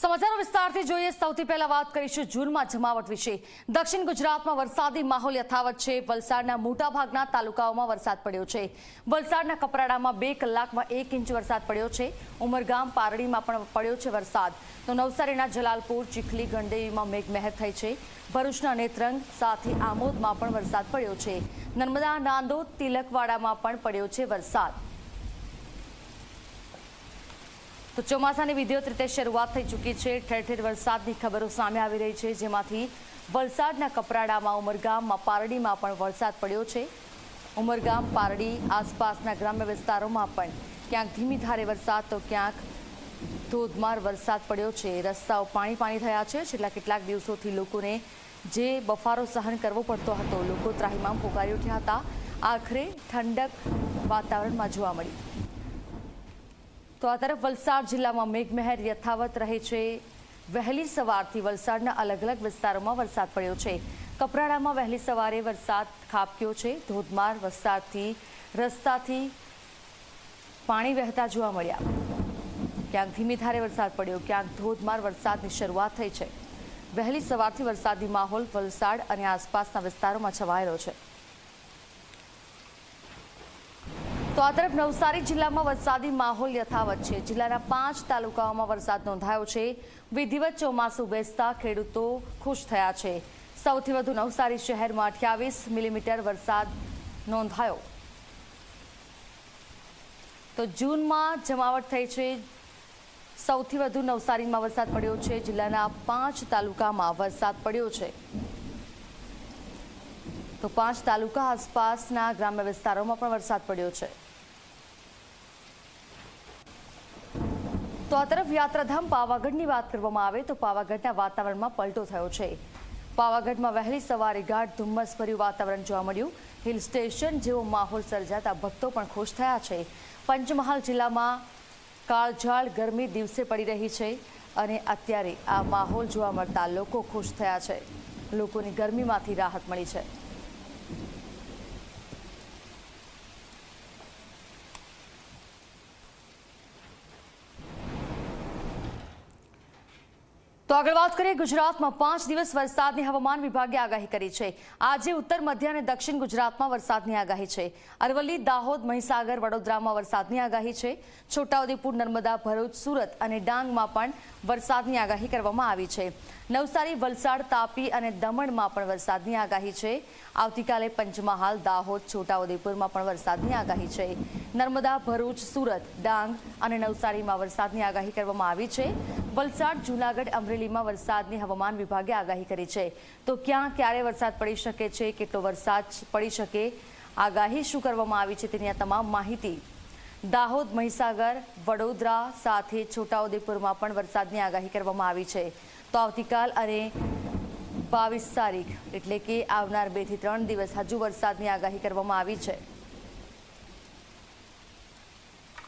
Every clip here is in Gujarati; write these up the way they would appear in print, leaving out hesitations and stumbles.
સમાચારો વિસ્તારથી જોઈએ. સૌથી પહેલા વાત કરીશું જૂનમાં જમાવટ વિશે. દક્ષિણ ગુજરાતમાં વરસાદી માહોલ યથાવત છે. વલસાડના મોટાભાગના તાલુકાઓમાં વરસાદ પડ્યો છે. વલસાડના કપરાડામાં 2 કલાકમાં 1 ઇંચ વરસાદ પડ્યો છે. ઉમરગામ પારડીમાં પણ પડ્યો છે વરસાદ. તો નવસારીના જલાલપુર, ચીખલી, ગણદેવીમાં મેઘમહેર થઈ છે. ભરૂચના નેત્રંગ સાથે આમોદમાં પણ વરસાદ પડ્યો છે. નર્મદા, નાંદોદ, તિલકવાડામાં પણ પડ્યો છે વરસાદ. તો ચોમાસાની વિધિવત રીતે શરૂઆત થઈ ચૂકી છે. ઠેર ઠેર વરસાદની ખબરો સામે આવી રહી છે, જેમાંથી વલસાડના કપરાડામાં, ઉમરગામમાં, પારડીમાં પણ વરસાદ પડ્યો છે. ઉમરગામ, પારડી આસપાસના ગ્રામ્ય વિસ્તારોમાં પણ ક્યાંક ધીમી ધારે વરસાદ તો ક્યાંક ધોધમાર વરસાદ પડ્યો છે. રસ્તાઓ પાણી થયા છે. છેલ્લા કેટલાક દિવસોથી લોકોને જે બફારો સહન કરવો પડતો હતો, લોકો ત્રાહિમામ પોકારી ઉઠ્યા હતા. આખરે ઠંડક વાતાવરણમાં જોવા મળી. તો આ તરફ વલસાડ જિલ્લામાં મેઘમહેર યથાવત રહે છે. વહેલી સવારથી વલસાડના અલગ અલગ વિસ્તારોમાં વરસાદ પડ્યો છે. કપરાડામાં વહેલી સવારે વરસાદ ખાબક્યો છે. ધોધમાર વરસાદથી રસ્તાથી પાણી વહેતા જોવા મળ્યા. ક્યાંક ધીમી ધારે વરસાદ પડ્યો, ક્યાંક ધોધમાર વરસાદની શરૂઆત થઈ છે. વહેલી સવારથી વરસાદી માહોલ વલસાડ અને આસપાસના વિસ્તારોમાં છવાયેલો છે. તો આ તરફ નવસારી જિલ્લામાં વરસાદી માહોલ યથાવત છે. જિલ્લાના 5 તાલુકાઓમાં વરસાદ નોંધાયો છે. વિધિવત ચોમાસું બેસતા ખેડૂતો ખુશ થયા છે. સૌથી વધુ નવસારી શહેરમાં 28 મિલીમીટર વરસાદ નોંધાયો. તો જૂનમાં જમાવટ થઈ છે. સૌથી વધુ નવસારીમાં વરસાદ પડ્યો છે. જિલ્લાના 5 તાલુકામાં વરસાદ પડ્યો છે. તો 5 તાલુકા આસપાસના ગ્રામ્ય વિસ્તારોમાં પણ વરસાદ પડ્યો છે. તો આ તરફ યાત્રાધામ પાવાગઢની વાત કરવામાં આવે તો પાવાગઢના વાતાવરણમાં પલટો થયો છે. પાવાગઢમાં વહેલી સવારે ગાઢ ધુમ્મસભર્યું વાતાવરણ જોવા મળ્યું. હિલ સ્ટેશન જેવો માહોલ સર્જાતા ભક્તો પણ ખુશ થયા છે. પંચમહાલ જિલ્લામાં કાળઝાળ ગરમી દિવસે પડી રહી છે અને અત્યારે આ માહોલ જોવા મળતા લોકો ખુશ થયા છે. લોકોની ગરમીમાંથી રાહત મળી છે. તો આગળ વાત કરીએ. ગુજરાતમાં 5 દિવસ વરસાદની હવામાન વિભાગે આગાહી કરી છે. આજે ઉત્તર, મધ્ય અને દક્ષિણ ગુજરાતમાં વરસાદની આગાહી છે. અરવલ્લી, દાહોદ, મહીસાગર, વડોદરામાં વરસાદની આગાહી છે. છોટાઉદેપુર, નર્મદા, ભરૂચ, સુરત અને ડાંગમાં પણ વરસાદની આગાહી કરવામાં આવી છે. નવસારી, વલસાડ, તાપી અને દમણમાં પણ વરસાદની આગાહી છે. આવતીકાલે પંચમહાલ, દાહોદ, છોટાઉદેપુરમાં પણ વરસાદની આગાહી છે. નર્મદા, ભરૂચ, સુરત, ડાંગ અને નવસારીમાં વરસાદની આગાહી કરવામાં આવી છે. વલસાડ, જૂનાગઢ, અમરેલીમાં વરસાદની હવામાન વિભાગે આગાહી કરી છે. તો ક્યાં ક્યારે વરસાદ પડી શકે છે, કેટલો વરસાદ પડી શકે, આગાહી શું કરવામાં આવી છે, તેની આ તમામ માહિતી દાહોદ, મહીસાગર, વડોદરા સાથે છોટાઉદેપુરમાં પણ વરસાદની આગાહી કરવામાં આવી છે. તો આવતીકાલ અને 22 તારીખ એટલે કે આવનાર 2 થી 3 દિવસ હજુ વરસાદની આગાહી કરવામાં આવી છે.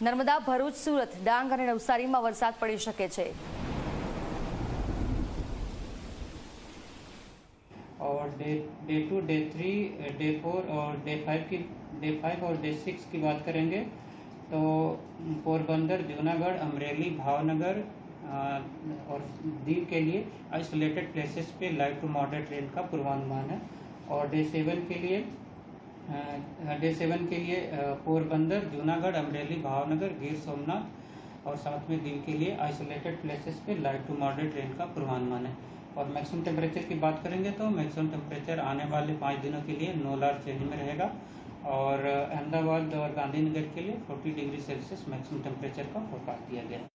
નર્મદા, ભરૂચ, સુરત, ડાંગ અને નવસારીમાં વરસાદ પડી શકે છે. और डे 2, डे 3, डे 4 और डे 5 और डे 6 की बात करेंगे तो पोरबंदर, जूनागढ़, अमरेली, भावनगर और दीव के लिए आइसोलेटेड प्लेसेस पे लाइट टू मॉडरेट रेन का पूर्वानुमान है. और डे 7 के लिए पोरबंदर, जूनागढ़, अमरेली, भावनगर, गिर सोमनाथ और साथ में दीव के लिए आइसोलेटेड प्लेसेस पे लाइट टू मॉडरेट रेन का पूर्वानुमान है. और मैक्सिमम टेम्परेचर की बात करेंगे तो मैक्सिमम टेम्परेचर आने वाले 5 दिनों के लिए 9 लार्ज श्रेणी में रहेगा. और अहमदाबाद और गांधीनगर के लिए 40 डिग्री सेल्सियस मैक्सिमम टेम्परेचर का फोरकास्ट दिया गया है.